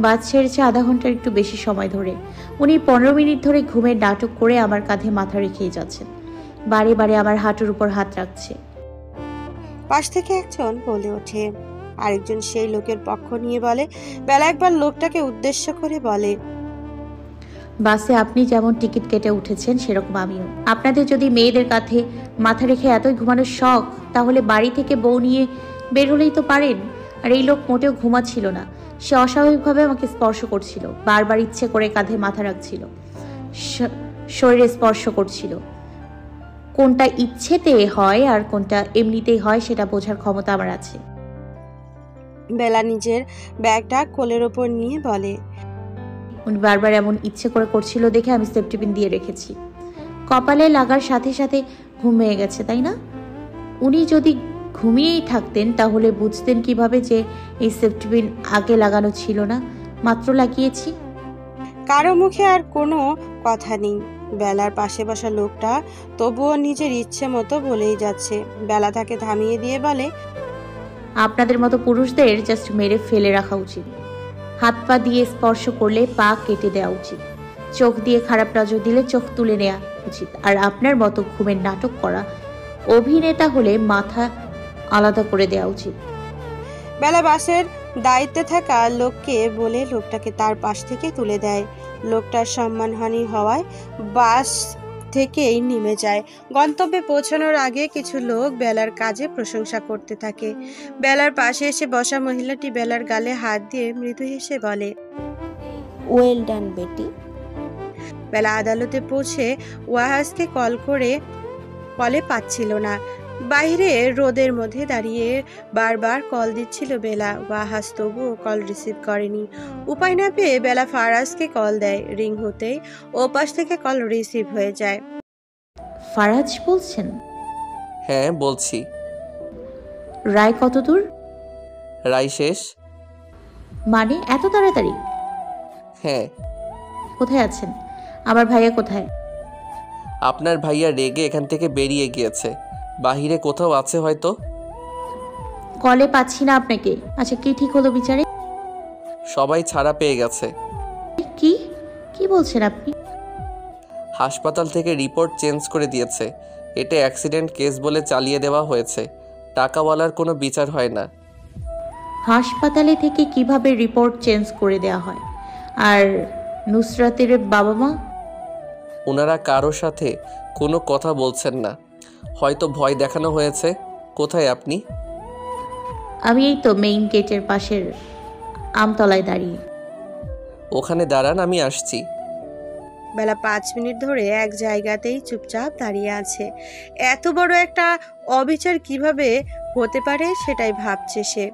বাস ছেড়েছে আধা ঘন্টার একটু বেশি সময় ধরে। উনি 15 মিনিট ধরে ঘুমের নাটক করে আমার কাঁধে মাথা রেখেই যাচ্ছেন। বারে বারে আমার হাঁটুর উপর হাত রাখছে। পাশ থেকে একজন বলে ওঠে। আরেকজন সেই লোকের পক্ষ নিয়ে বলে। বেলা একবার লোকটাকে উদ্দেশ্য করে বলে, বাসে আপনি যেমন টিকিট কেটে উঠেছেন সেরকম আমিও। আপনাদের যদি মেয়েদের কাঁধে মাথা রেখে এতই ঘুমানোর শখ, তাহলে বাড়ি থেকে বউ নিয়ে বের হলেই তো পারেন। আর এই লোক মোটেও ঘুমাচ্ছিল না, সে অস্বাভাবিকভাবে আমাকে স্পর্শ করছিল, বারবার ইচ্ছে করে কাঁধে মাথা রাখছিল, শরীরে স্পর্শ করছিল। কোনটা ইচ্ছেতে হয় আর কোনটা এমনিতেই হয় সেটা বোঝার ক্ষমতা আমার আছে। বেলা নিজের ব্যাগটা কোলের ওপর নিয়ে বলে, উনি বারবার এমন ইচ্ছে করে করছিল দেখে আমি সেফটি পিন দিয়ে রেখেছি। কপালে লাগার সাথে সাথে ঘুম ভেঙে গেছে, তাই না? উনি যদি ঘুমিয়েই থাকতেন তাহলে বুঝতেন কিভাবে যে এই সেফটি পিন আগে লাগানো ছিল না, মাত্র লাগিয়েছি। কারো মুখে আর কোনো কথা নেই। বেলার পাশে বসা লোকটা তবুও নিজের ইচ্ছে মতো বলেই যাচ্ছে। বেলা তাকে থামিয়ে দিয়ে বলে, আপনাদের মতো পুরুষদের জাস্ট মেরে ফেলে রাখা উচিত। হাত পা দিয়ে স্পর্শ করলে পা কেটে দেওয়া উচিত। চোখ দিয়ে খারাপ নজর দিলে চোখ তুলে নেওয়া উচিত। আর আপনার মতো ঘুমের নাটক করা অভিনেতা হলে মাথা আলাদা করে দেওয়া উচিত। বেলা বাসের দায়িত্বে থাকা লোককে বলে লোকটাকে তার পাশ থেকে তুলে দেয়। লোকটার সম্মানহানি হওয়ায় বাস থেকেই নেমে যায়। গন্তব্যে পৌঁছানোর আগে কিছু লোক বেলার কাজে প্রশংসা করতে থাকে। বেলার পাশে এসে বসা মহিলাটি বেলার গালে হাত দিয়ে মৃদু হেসে বলে, ওয়েল ডান বেটি। বেলা আদালতে পৌঁছে ওয়াহাজকে কলে পাচ্ছিল না। বাইরে রোদের মধ্যে দাঁড়িয়ে বারবার কল দিচ্ছিল বেলা। ওয়াহাজ তবুও কল রিসিভ করেনি। উপায় না পেয়ে বেলা ফারাজকে কল দেয়। রিং হতেই ও পাশ থেকে কল রিসিভ হয়ে যায়। ফারাজ বলছেন? হ্যাঁ বলছি। রায় কত দূর? রায় শেষ। মানে এত তাড়াতাড়ি? হ্যাঁ। কোথায় আছেন? আমার ভাইয়া কোথায়? আপনার ভাইয়া রেগে এখান থেকে বেরিয়ে গিয়েছে, বাহিরে কোথাও আছে হয়তো। কলে পাচ্ছি না আপনাকে। আচ্ছা, কি ঠিক হলো বিচারে? সবাই ছাড়া পেয়ে গেছে। কি কি বলছেন আপনি? হাসপাতাল থেকে রিপোর্ট চেঞ্জ করে দিয়েছে। এটা অ্যাক্সিডেন্ট কেস বলে চালিয়ে দেওয়া হয়েছে। টাকাওয়ালার কোনো বিচার হয় না। হাসপাতালে থেকে কিভাবে রিপোর্ট চেঞ্জ করে দেওয়া হয়? আর নুসরাতের বাবা মা? ওনারা কারো সাথে কোনো কথা বলছেন না, হয়তো ভয় দেখানো হয়েছে। কোথায় আপনি? আমি এই তো মেইন গেটের পাশের আমতলায় দাঁড়িয়ে। ওখানে দাঁড়ান, আমি আসছি। বেলা 5 মিনিট ধরে এক জায়গাতেই চুপচাপ দাঁড়িয়ে আছে। এত বড় একটা অবিচার কিভাবে হতে পারে সেটাই ভাবছে সে।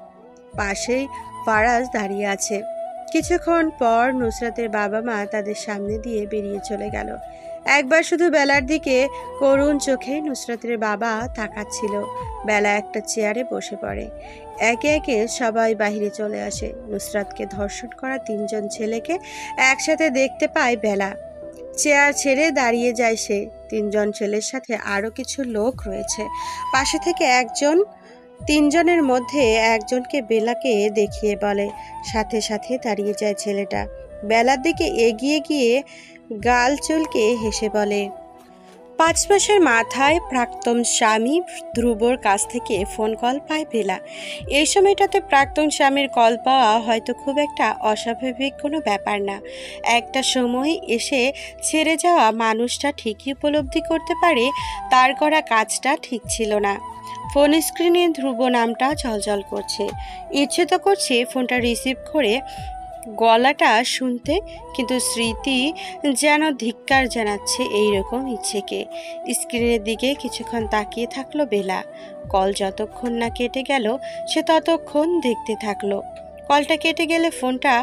পাশেই ফারাজ দাঁড়িয়ে আছে। কিছুক্ষণ পর নুসরাতের বাবা মা তাদের সামনে দিয়ে বেরিয়ে চলে গেল। একবার শুধু বেলার দিকে করুণ চোখে নুসরাতের বাবা তাকাচ্ছিল। বেলা একটা চেয়ারে বসে পড়ে। একে একে সবাই বাহিরে চলে আসে। নুসরাতকে ধর্ষণ করা 3জন ছেলেকে একসাথে দেখতে পায় বেলা। চেয়ার ছেড়ে দাঁড়িয়ে যায় সে। 3জন ছেলের সাথে আরো কিছু লোক রয়েছে। পাশে থেকে একজন 3জনের মধ্যে একজনকে বেলাকে দেখিয়ে বলে। সাথে সাথে দাঁড়িয়ে যায় ছেলেটা। বেলার দিকে এগিয়ে গিয়ে গাল চুলকে হেসে বলে। 5 মাসের মাথায় প্রাক্তন স্বামী ধ্রুবর কাছ থেকে ফোন কল পায় বেলা। এই সময়টাতে প্রাক্তন স্বামীর কল পাওয়া হয়তো খুব একটা অস্বাভাবিক কোনো ব্যাপার না। একটা সময় এসে ছেড়ে যাওয়া মানুষটা ঠিকই উপলব্ধি করতে পারে তার করা কাজটা ঠিক ছিল না। ফোন স্ক্রিনে ধ্রুব নামটা ঝলঝল করছে। ইচ্ছে তো করছে ফোনটা রিসিভ করে গলাটা শুনতে, কিন্তু স্মৃতি যেন ধিক্কার জানাচ্ছে এইরকম ইচ্ছেকে। স্ক্রিনের দিকে কিছুক্ষণ তাকিয়ে থাকলো বেলা। কল যতক্ষণ না কেটে গেল সে ততক্ষণ দেখতে থাকলো। কলটা কেটে গেলে ফোনটা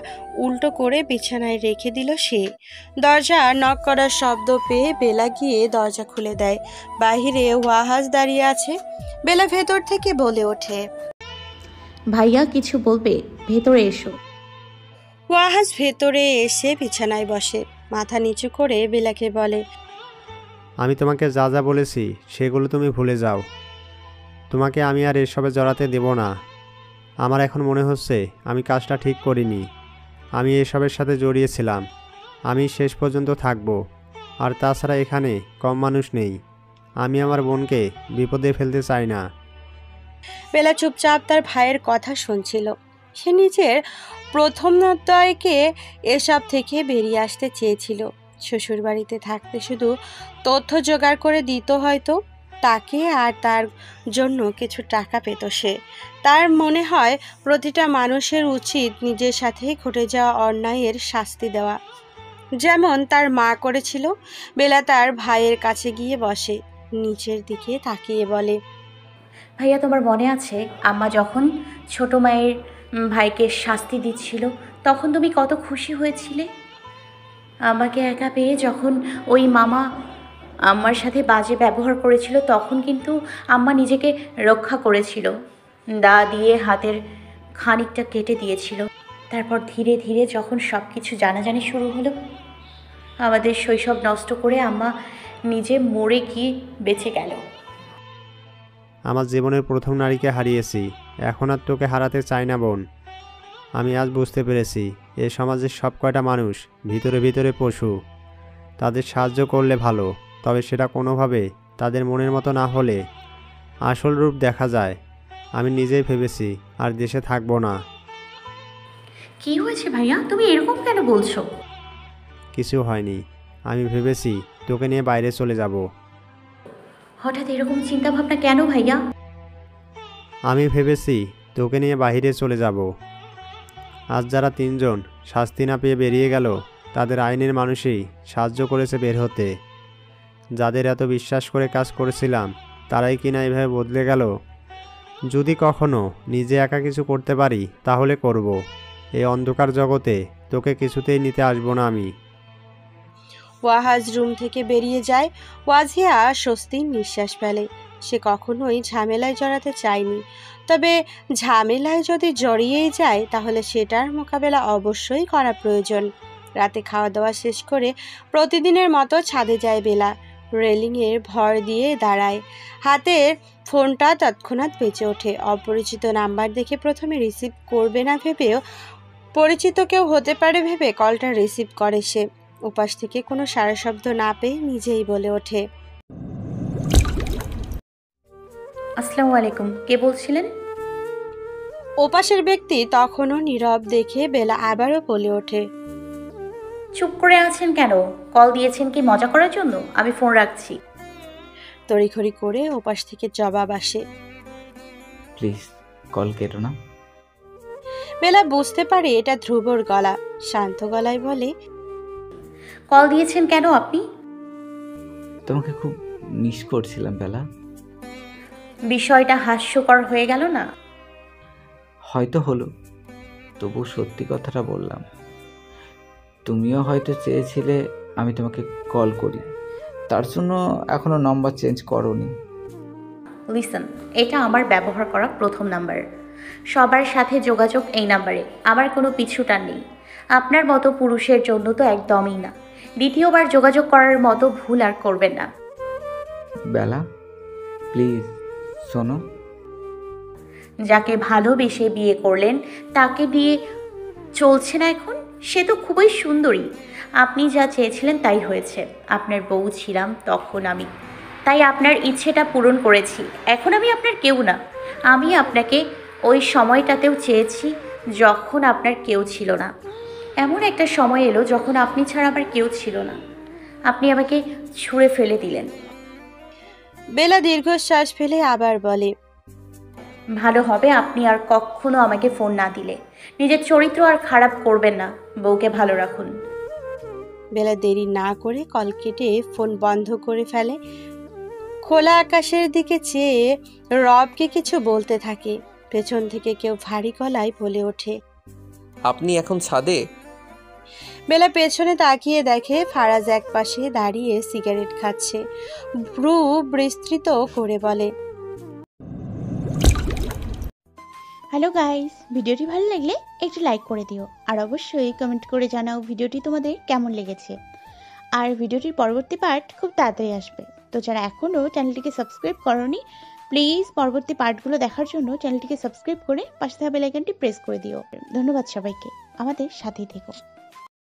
উল্টো করে বিছানায় রেখে দিল সে। দরজা নক করার শব্দ পেয়ে বেলা গিয়ে দরজা খুলে দেয়। বাহিরে ওয়াহাজ দাঁড়িয়ে আছে। বেলা ভেতর থেকে বলে ওঠে, ভাইয়া কিছু বলবে? ভেতরে এসো। ওয়াহাজ ভেতরে এসে বিছানায় বসে। মাথা নিচু করে বেলাকে বলে, আমি তোমাকে যা যা বলেছি সেগুলো তুমি ভুলে যাও। তোমাকে আমি আর এসবে জড়াতে দেব না। আমার এখন মনে হচ্ছে আমি কাজটা ঠিক করিনি। আমি এসবের সাথে জড়িয়েছিলাম। আমি শেষ পর্যন্ত থাকব। আর তাছাড়া এখানে কম মানুষ নেই। আমি আমার বোনকে বিপদে ফেলতে চাই না। বেলা চুপচাপ তার ভাইয়ের কথা শুনছিল। সে নিজের প্রথমোদ্দয়কে এসব থেকে বেরিয়ে আসতে চেয়েছিল। শ্বশুরবাড়িতে থাকতে শুধু তথ্য জোগাড় করে দিত হয়তো তাকে, আর তার জন্য কিছু টাকা পেত সে। তার মনে হয় প্রতিটা মানুষের উচিত নিজের সাথে ঘটে যাওয়া অন্যায়ের শাস্তি দেওয়া, যেমন তার মা করেছিল। বেলা তার ভাইয়ের কাছে গিয়ে বসে, নিচের দিকে তাকিয়ে বলে, ভাইয়া, তোমার মনে আছে আম্মা যখন ছোট মায়ের ভাইকে শাস্তি দিচ্ছিল তখন তুমি কত খুশি হয়েছিলে? আমাকে একা পেয়ে যখন ওই মামা আম্মার সাথে বাজে ব্যবহার করেছিল তখন কিন্তু আম্মা নিজেকে রক্ষা করেছিল, দা দিয়ে হাতের খানিকটা কেটে দিয়েছিল। তারপর ধীরে ধীরে যখন সব কিছু জানাজানি শুরু হলো, আমাদের শৈশব নষ্ট করে আম্মা নিজে মরে গিয়ে বেঁচে গেল। আমার জীবনের প্রথম নারীকে হারিয়েছি। এখন আর তোকে হারাতে চাই না বোন। আমি আজ বুঝতে পেরেছি এ সমাজের সব কয়টা মানুষ ভিতরে ভিতরে পশু। তাদের সাহায্য করলে ভালো, তবে সেটা কোনোভাবে তাদের মনের মতো না হলে আসল রূপ দেখা যায়। আমি নিজেই ভেবেছি আর দেশে থাকবো না। কি হয়েছে ভাইয়া, তুমি এরকম কেন বলছো? কিছু হয়নি। আমি ভেবেছি তোকে নিয়ে বাইরে চলে যাব। হঠাৎ এরকম চিন্তা ভাবনা কেন ভাইয়া? আমি ভেবেছি তোকে নিয়ে বাইরে চলে যাব। আজ যারা তিনজন শাস্তি না পেয়ে বেরিয়ে গেল তাদের আইনের মানুষই সাহায্য করেছে বের হতে। যাদের এত বিশ্বাস করে কাজ করেছিলাম তারাই কিনা এভাবে বদলে গেল। যদি কখনো নিজে একা কিছু করতে পারি তাহলে করব। এই অন্ধকার জগতে তোকে কিছুতেই নিতে আসবো না আমি। ওয়াহাজ রুম থেকে বেরিয়ে যায়। ওয়াজিয়া স্বস্তির নিঃশ্বাস ফেলে। সে কখনোই ঝামেলায় জড়াতে চায়নি, তবে ঝামেলায় যদি জড়িয়েই যায় তাহলে সেটার মোকাবেলা অবশ্যই করা প্রয়োজন। রাতে খাওয়া দাওয়া শেষ করে প্রতিদিনের মতো ছাদে যায় বেলা। রেলিংয়ের ভর দিয়ে দাঁড়ায়। হাতের ফোনটা তৎক্ষণাৎ বেঁচে ওঠে। অপরিচিত নাম্বার দেখে প্রথমে রিসিভ করবে না ভেবেও পরিচিত কেউ হতে পারে ভেবে কলটা রিসিভ করে সে। উপাস থেকে কোনো সারা শব্দ না পেয়ে নিজেই বলে ওঠে, আসসালামু আলাইকুম, কে বলছিলেন? ওপাশের ব্যক্তি তখনও নীরব দেখে বেলা আবারও বলে ওঠে, চুপ করে আছেন কেন? কল দিয়েছেন কি মজা করার জন্য? আমি ফোন রাখছি। তড়িঘড়ি করে ওপাশ থেকে জবাব আসে, প্লিজ কল কেটো না। বেলা বুঝতে পারে এটা ধ্রুবর গলা। শান্ত গলায় বলে, কল দিয়েছেন কেন আপনি? তোমাকে খুব মিস করছিলাম বেলা। বিষয়টা হাস্যকর হয়ে গেল না? হয়তো হলো, তবু সত্যি কথাটা বললাম। তুমিও হয়তো চেয়েছিলে আমি তোমাকে কল করি, তার জন্য এখনো নম্বর চেঞ্জ করোনি। লিসন, এটা আমার ব্যবহার করা প্রথম নাম্বার। সবার সাথে যোগাযোগ এই নাম্বারে। আমার কোনো পিছুটান নেই। আপনার মতো পুরুষের জন্য তো একদমই না। দ্বিতীয়বার যোগাযোগ করার মতো ভুল আর করবেন না। বেলা প্লিজ শোনো। যাকে ভালোবেসে বিয়ে করলেন তাকে দিয়ে চলছে না এখন? সে তো খুবই সুন্দরী। আপনি যা চেয়েছিলেন তাই হয়েছে। আপনার বউ ছিলাম তখন আমি, তাই আপনার ইচ্ছেটা পূরণ করেছি। এখন আমি আপনার কেউ না। আমি আপনাকে ওই সময়টাতেও চেয়েছি যখন আপনার কেউ ছিল না। এমন একটা সময় এলো যখন আপনি ছাড়া আমার কেউ ছিল না। আপনি আমাকে ছুঁড়ে ফেলে দিলেন। বেলা দীর্ঘশ্বাস ফেলে আবার বলে, ভালো হবে আপনি আর কখনো আমাকে ফোন না দিলে। নিজের চরিত্র আর খারাপ করবেন না। বউকে ভালো রাখুন। বেলা দেরি না করে কল কেটে ফোন বন্ধ করে ফেলে। খোলা আকাশের দিকে চেয়ে রবকে কিছু বলতে থাকে। পেছন থেকে কেউ ভারী গলায় বলে ওঠে, আপনি এখন ছাদে? বেলা পেছনে তাকিয়ে দেখে ফারাজ একপাশে দাঁড়িয়ে সিগারেট খাচ্ছে। ভ্রু বিস্তৃত করে বলে, হ্যালো গাইস, ভিডিওটি ভালো লাগলে একটু লাইক করে দিও আর অবশ্যই কমেন্ট করে জানাও ভিডিওটি তোমাদের কেমন লেগেছে। আর ভিডিওটির পরবর্তী পার্ট খুব তাড়াতাড়ি আসবে। তো যারা এখনও চ্যানেলটিকে সাবস্ক্রাইব করোনি প্লিজ পরবর্তী পার্টগুলো দেখার জন্য চ্যানেলটিকে সাবস্ক্রাইব করে পাশে থাকা বেল আইকনটি প্রেস করে দিও। ধন্যবাদ সবাইকে, আমাদের সাথেই থেকো।